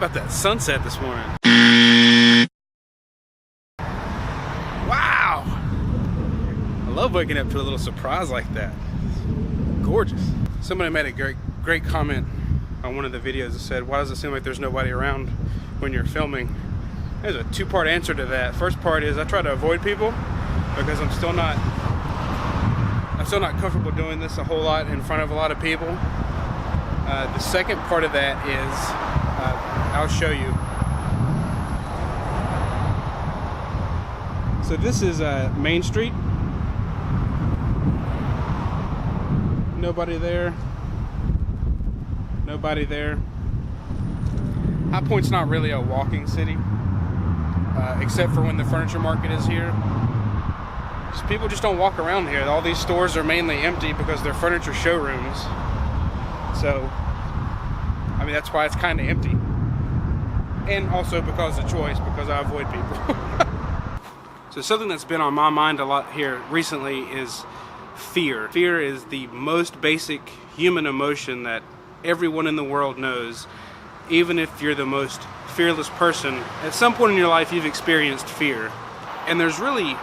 about that sunset this morning? Wow! I love waking up to a little surprise like that. Gorgeous. Somebody made a great comment on one of the videos that said, why does it seem like there's nobody around when you're filming? There's a two-part answer to that. First part is I try to avoid people because I'm still not comfortable doing this a whole lot in front of a lot of people. The second part of that is I'll show you. So this is Main Street. Nobody there. Nobody there. High Point's not really a walking city, except for when the furniture market is here. People just don't walk around here. All these stores are mainly empty because they're furniture showrooms. So, I mean, that's why it's kind of empty. And also because of choice, because I avoid people. So something that's been on my mind a lot here recently is fear. Fear is the most basic human emotion that everyone in the world knows. Even if you're the most fearless person, at some point in your life you've experienced fear. And there's really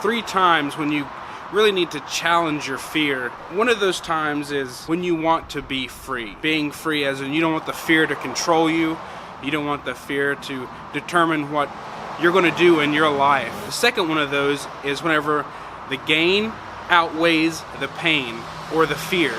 3 times when you really need to challenge your fear. One of those times is when you want to be free. Being free as in you don't want the fear to control you. You don't want the fear to determine what you're going to do in your life. The second one of those is whenever the gain outweighs the pain or the fear.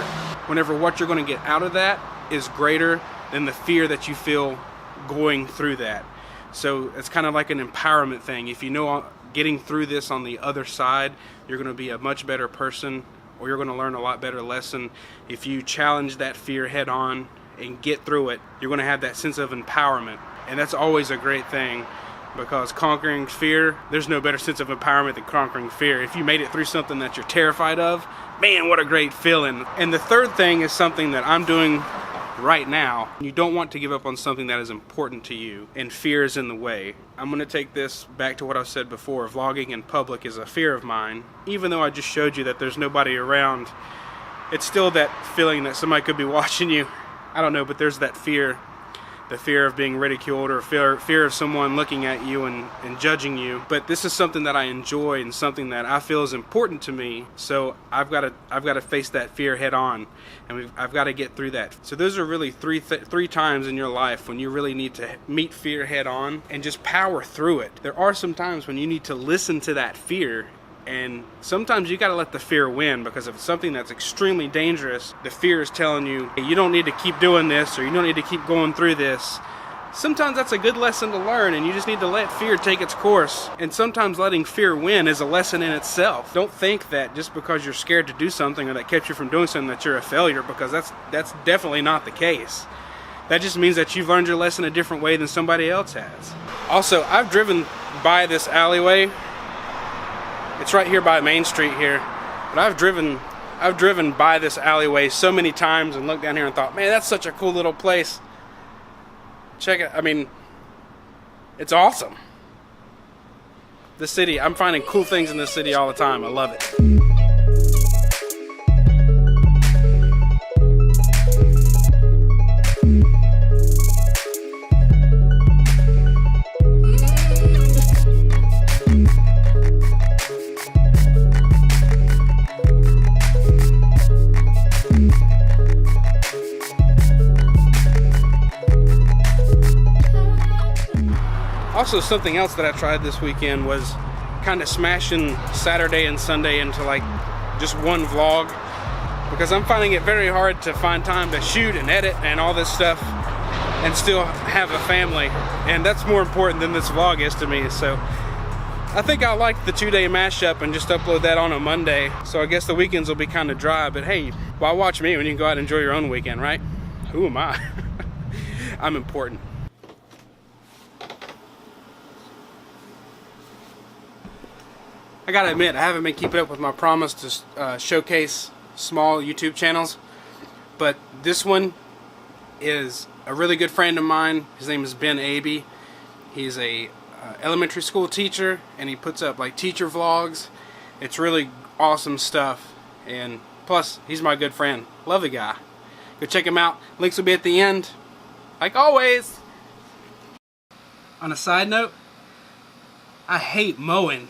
Whenever what you're going to get out of that is greater than the fear that you feel going through that. So it's kind of like an empowerment thing. If you know getting through this on the other side, you're going to be a much better person, or you're going to learn a lot better lesson. If you challenge that fear head on and get through it, you're going to have that sense of empowerment. And that's always a great thing, because conquering fear, there's no better sense of empowerment than conquering fear. If you made it through something that you're terrified of, man, what a great feeling. And the third thing is something that I'm doing right now. You don't want to give up on something that is important to you, and fear is in the way. I'm going to take this back to what I said before. Vlogging in public is a fear of mine. Even though I just showed you that there's nobody around, it's still that feeling that somebody could be watching you. I don't know, but there's that fear. The fear of being ridiculed, or fear of someone looking at you and judging you. But this is something that I enjoy and something that I feel is important to me. So I've got to face that fear head on, and I've got to get through that. So those are really three times in your life when you really need to meet fear head on and just power through it. There are some times when you need to listen to that fear. And sometimes you got to let the fear win, because if it's something that's extremely dangerous, the fear is telling you, hey, you don't need to keep doing this, or you don't need to keep going through this. Sometimes that's a good lesson to learn, and you just need to let fear take its course. And sometimes letting fear win is a lesson in itself. Don't think that just because you're scared to do something, or that kept you from doing something, that you're a failure, because that's definitely not the case. That just means that you've learned your lesson a different way than somebody else has. Also, I've driven by this alleyway. It's right here by Main Street here, but I've driven by this alleyway so many times and looked down here and thought, man, that's such a cool little place. Check it. I mean, it's awesome. The city, I'm finding cool things in this city all the time. I love it. Also, something else that I tried this weekend was kind of smashing Saturday and Sunday into like just one vlog, because I'm finding it very hard to find time to shoot and edit and all this stuff and still have a family, and that's more important than this vlog is to me. So I think I'll like the 2-day mashup and just upload that on a Monday. So I guess the weekends will be kind of dry, but hey, why watch me when you can go out and enjoy your own weekend, right? Who am I? I'm important. I gotta admit, I haven't been keeping up with my promise to showcase small YouTube channels, but this one is a really good friend of mine. His name is Ben Abe. He's a elementary school teacher, and he puts up like teacher vlogs. It's really awesome stuff, and plus he's my good friend. Love the guy. Go check him out. Links will be at the end, like always. On a side note, I hate mowing.